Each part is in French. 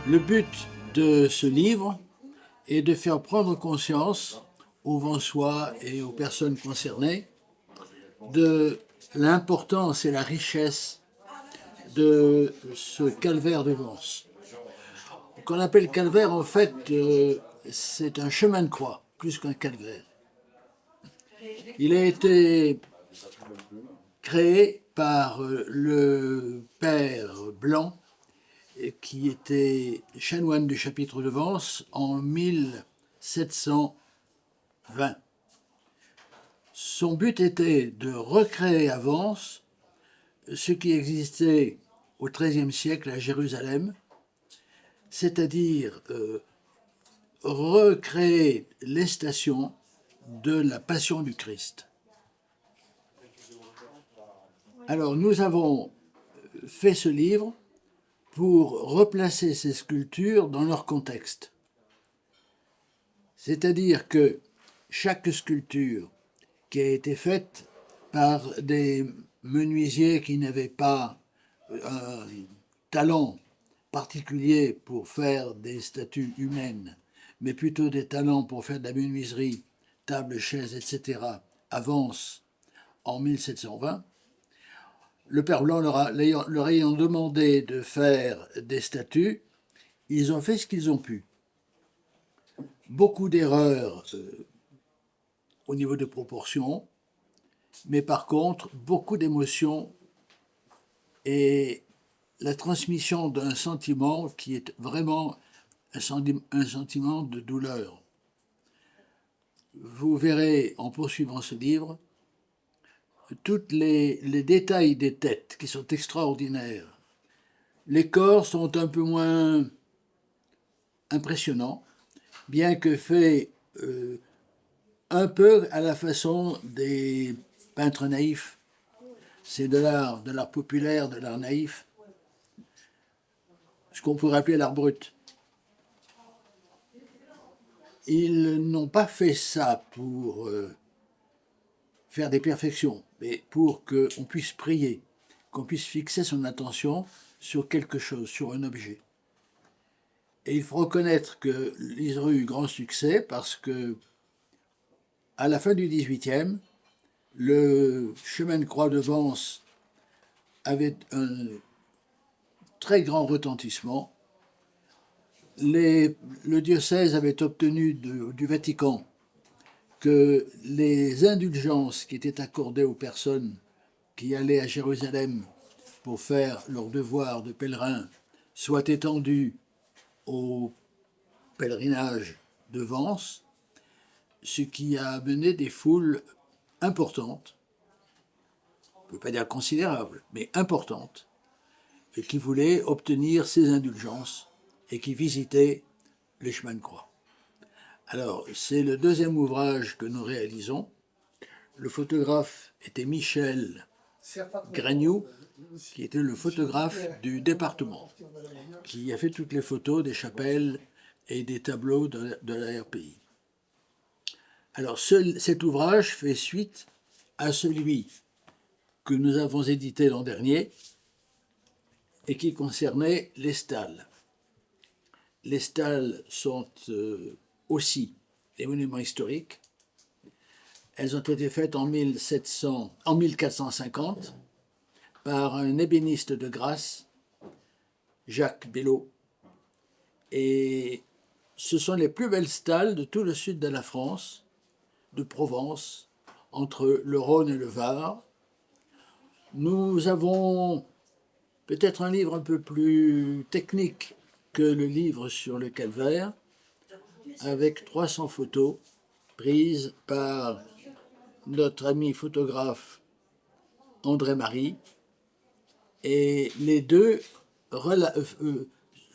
Le but de ce livre est de faire prendre conscience aux Vansois et aux personnes concernées de l'importance et la richesse de ce calvaire de Vence. Qu'on appelle calvaire, en fait, c'est un chemin de croix, plus qu'un calvaire. Il a été créé par le père Blanc, qui était chanoine du chapitre de Vence en 1720. Son but était de recréer à Vence ce qui existait au XIIIe siècle à Jérusalem, c'est-à-dire recréer les stations de la Passion du Christ. Alors nous avons fait ce livre pour replacer ces sculptures dans leur contexte. C'est-à-dire que chaque sculpture qui a été faite par des menuisiers qui n'avaient pas un talent particulier pour faire des statues humaines, mais plutôt des talents pour faire de la menuiserie, tables, chaises, etc., à Vence en 1720, le père Blanc leur ayant demandé de faire des statues, ils ont fait ce qu'ils ont pu. Beaucoup d'erreurs au niveau des proportions, mais par contre, beaucoup d'émotions et la transmission d'un sentiment qui est vraiment un sentiment de douleur. Vous verrez, en poursuivant ce livre, tous les détails des têtes qui sont extraordinaires. Les corps sont un peu moins impressionnants, bien que faits un peu à la façon des peintres naïfs. C'est de l'art populaire, de l'art naïf, ce qu'on pourrait appeler l'art brut. Ils n'ont pas fait ça pour faire des perfections, mais pour qu'on puisse prier, qu'on puisse fixer son attention sur quelque chose, sur un objet. Et il faut reconnaître qu'ils ont eu grand succès parce que, à la fin du XVIIIe, le chemin de croix de Vence avait un très grand retentissement. Le diocèse avait obtenu du Vatican que les indulgences qui étaient accordées aux personnes qui allaient à Jérusalem pour faire leur devoir de pèlerin soient étendues au pèlerinage de Vence, ce qui a amené des foules importantes, on ne peut pas dire considérables, mais importantes, et qui voulaient obtenir ces indulgences et qui visitaient les chemins de croix. Alors, c'est le deuxième ouvrage que nous réalisons. Le photographe était Michel Gragnoux, qui était le photographe du département, qui a fait toutes les photos des chapelles et des tableaux de la RPI. Alors, cet ouvrage fait suite à celui que nous avons édité l'an dernier et qui concernait les stalles. Les stalles sont aussi des monuments historiques. Elles ont été faites en 1450 par un ébéniste de Grasse, Jacques Belot. Et ce sont les plus belles stalles de tout le sud de la France, de Provence, entre le Rhône et le Var. Nous avons peut-être un livre un peu plus technique que le livre sur le calvaire, avec 300 photos prises par notre ami photographe André-Marie, et les deux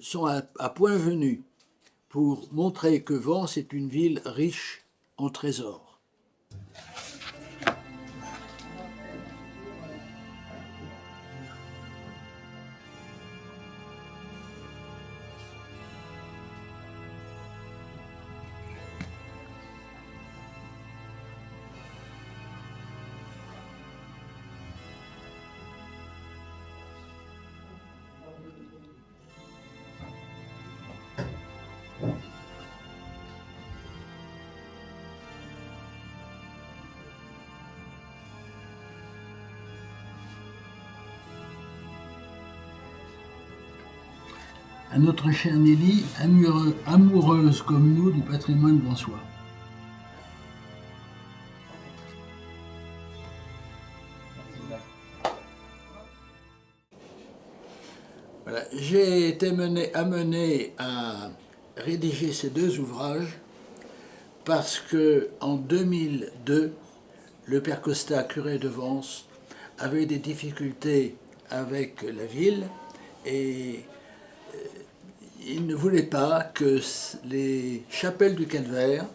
sont à point venu pour montrer que Vence est une ville riche en trésors. À notre chère Nelly, amoureuse comme nous du patrimoine vensois. Voilà. J'ai été amené à rédiger ces deux ouvrages parce que en 2002, le père Costa, curé de Vence, avait des difficultés avec la ville et il ne voulait pas que les chapelles du Calvaire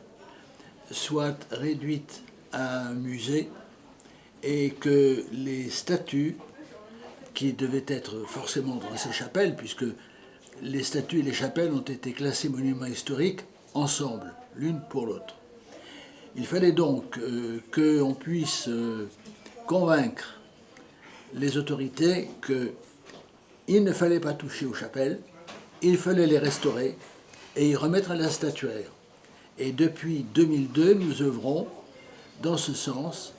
soient réduites à un musée et que les statues, qui devaient être forcément dans ces chapelles, puisque les statues et les chapelles ont été classées monuments historiques ensemble, l'une pour l'autre. Il fallait donc qu'on puisse convaincre les autorités qu'il ne fallait pas toucher aux chapelles, il fallait les restaurer et y remettre un statuaire. Et depuis 2002, nous œuvrons dans ce sens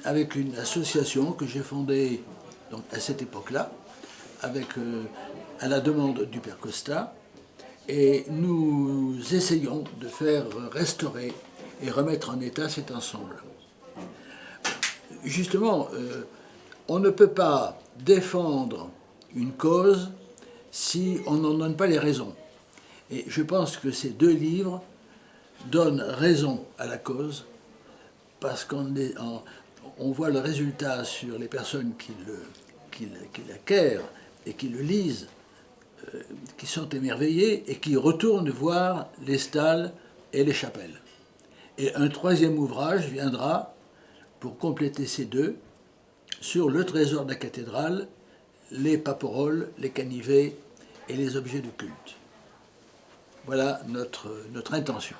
avec une association que j'ai fondée donc, à cette époque-là, à la demande du père Costa, et nous essayons de faire restaurer et remettre en état cet ensemble. Justement, on ne peut pas défendre une cause si on n'en donne pas les raisons. Et je pense que ces deux livres donnent raison à la cause, parce qu'on voit le résultat sur les personnes qui l'acquièrent et qui le lisent, qui sont émerveillées et qui retournent voir les stalles et les chapelles. Et un troisième ouvrage viendra pour compléter ces deux, sur le trésor de la cathédrale, les paperoles, les canivets et les objets de culte. Voilà notre intention.